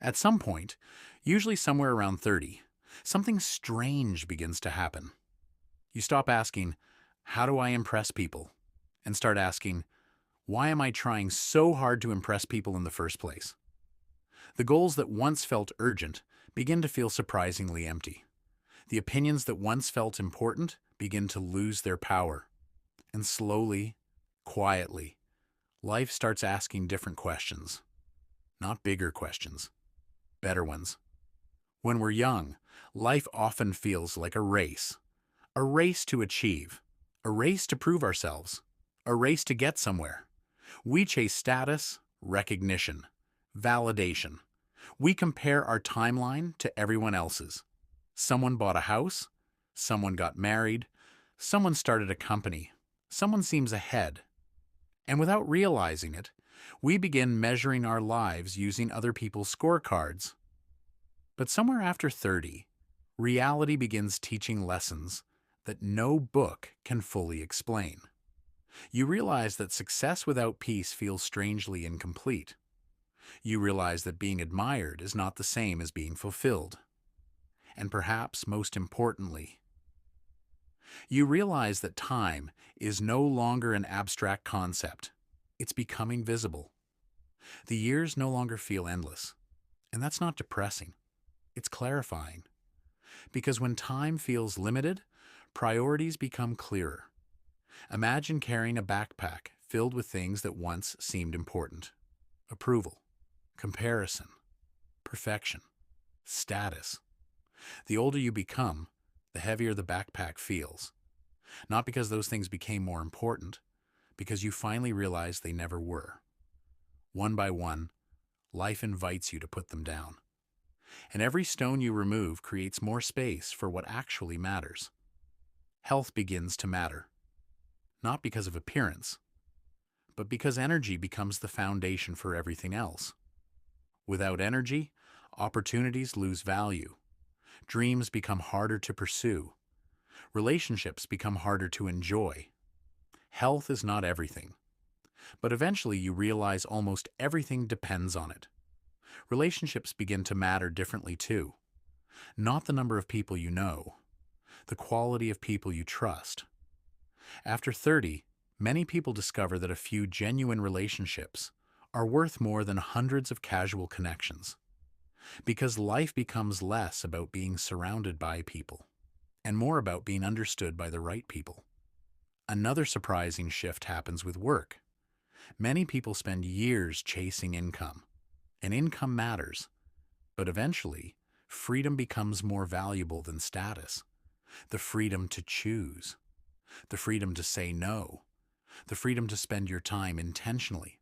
At some point, usually somewhere around 30, something strange begins to happen. You stop asking, how do I impress people? And start asking, why am I trying so hard to impress people in the first place? The goals that once felt urgent begin to feel surprisingly empty. The opinions that once felt important begin to lose their power. And slowly, quietly, life starts asking different questions. Not bigger questions, better ones. When we're young, life often feels like a race to achieve, a race to prove ourselves, a race to get somewhere. We chase status, recognition, validation. We compare our timeline to everyone else's. Someone bought a house, someone got married, someone started a company, someone seems ahead. And without realizing it, we begin measuring our lives using other people's scorecards. But somewhere after 30, reality begins teaching lessons that no book can fully explain. You realize that success without peace feels strangely incomplete. You realize that being admired is not the same as being fulfilled. And perhaps most importantly, you realize that time is no longer an abstract concept. It's becoming visible. The years no longer feel endless. And that's not depressing. It's clarifying. Because when time feels limited, priorities become clearer. Imagine carrying a backpack filled with things that once seemed important: approval, comparison, perfection, status. The older you become, the heavier the backpack feels. Not because those things became more important, because you finally realize they never were. One by one, life invites you to put them down. And every stone you remove creates more space for what actually matters. Health begins to matter, not because of appearance, but because energy becomes the foundation for everything else. Without energy, opportunities lose value. Dreams become harder to pursue. Relationships become harder to enjoy. Health is not everything, but eventually you realize almost everything depends on it. Relationships begin to matter differently too. Not the number of people you know, the quality of people you trust. After 30, many people discover that a few genuine relationships are worth more than hundreds of casual connections, because life becomes less about being surrounded by people and more about being understood by the right people. Another surprising shift happens with work. Many people spend years chasing income, and income matters, but eventually, freedom becomes more valuable than status. The freedom to choose, the freedom to say no, the freedom to spend your time intentionally.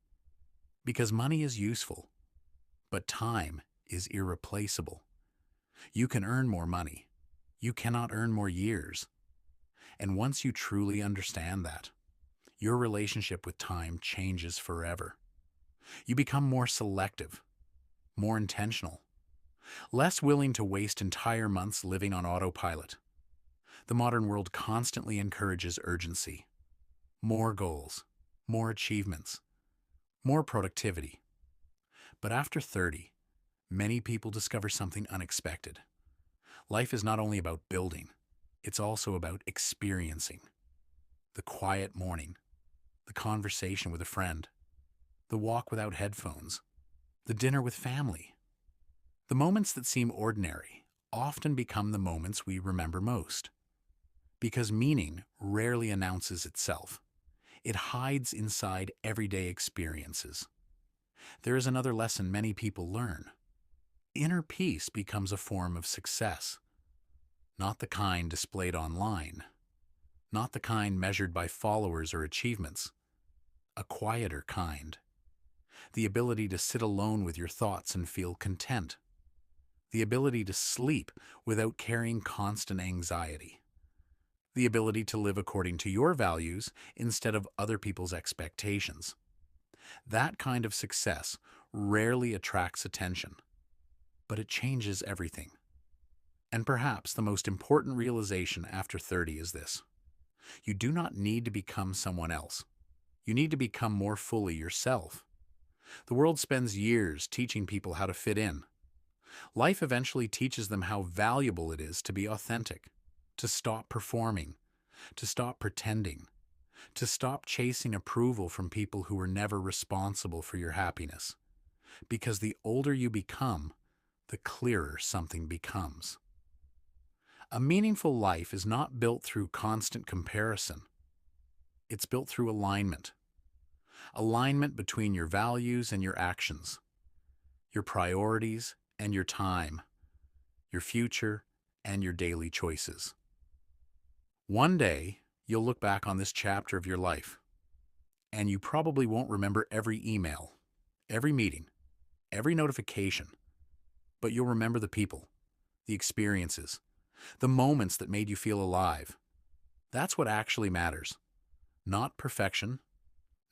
Because money is useful, but time is irreplaceable. You can earn more money. You cannot earn more years. And once you truly understand that, your relationship with time changes forever. You become more selective, more intentional, less willing to waste entire months living on autopilot. The modern world constantly encourages urgency, more goals, more achievements, more productivity. But after 30, many people discover something unexpected. Life is not only about building, it's also about experiencing. The quiet morning, the conversation with a friend, the walk without headphones, the dinner with family. The moments that seem ordinary often become the moments we remember most. Because meaning rarely announces itself. It hides inside everyday experiences. There is another lesson many people learn. Inner peace becomes a form of success. Not the kind displayed online. Not the kind measured by followers or achievements. A quieter kind. The ability to sit alone with your thoughts and feel content. The ability to sleep without carrying constant anxiety. The ability to live according to your values instead of other people's expectations. That kind of success rarely attracts attention, but it changes everything. And perhaps the most important realization after 30 is this: you do not need to become someone else. You need to become more fully yourself. The world spends years teaching people how to fit in, Life eventually teaches them how valuable it is to be authentic, to stop performing, to stop pretending, to stop chasing approval from people who were never responsible for your happiness. Because the older you become, the clearer something becomes. A meaningful life is not built through constant comparison. It's built through alignment. Alignment between your values and your actions, your priorities and your time, your future and your daily choices. One day, you'll look back on this chapter of your life, and you probably won't remember every email, every meeting, every notification, but you'll remember the people, the experiences, the moments that made you feel alive. That's what actually matters. Not perfection,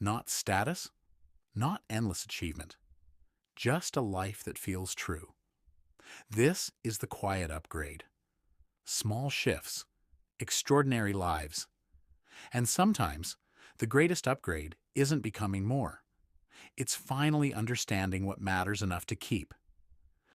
not status, not endless achievement. Just a life that feels true. This is the quiet upgrade. Small shifts, extraordinary lives. And sometimes, the greatest upgrade isn't becoming more. It's finally understanding what matters enough to keep.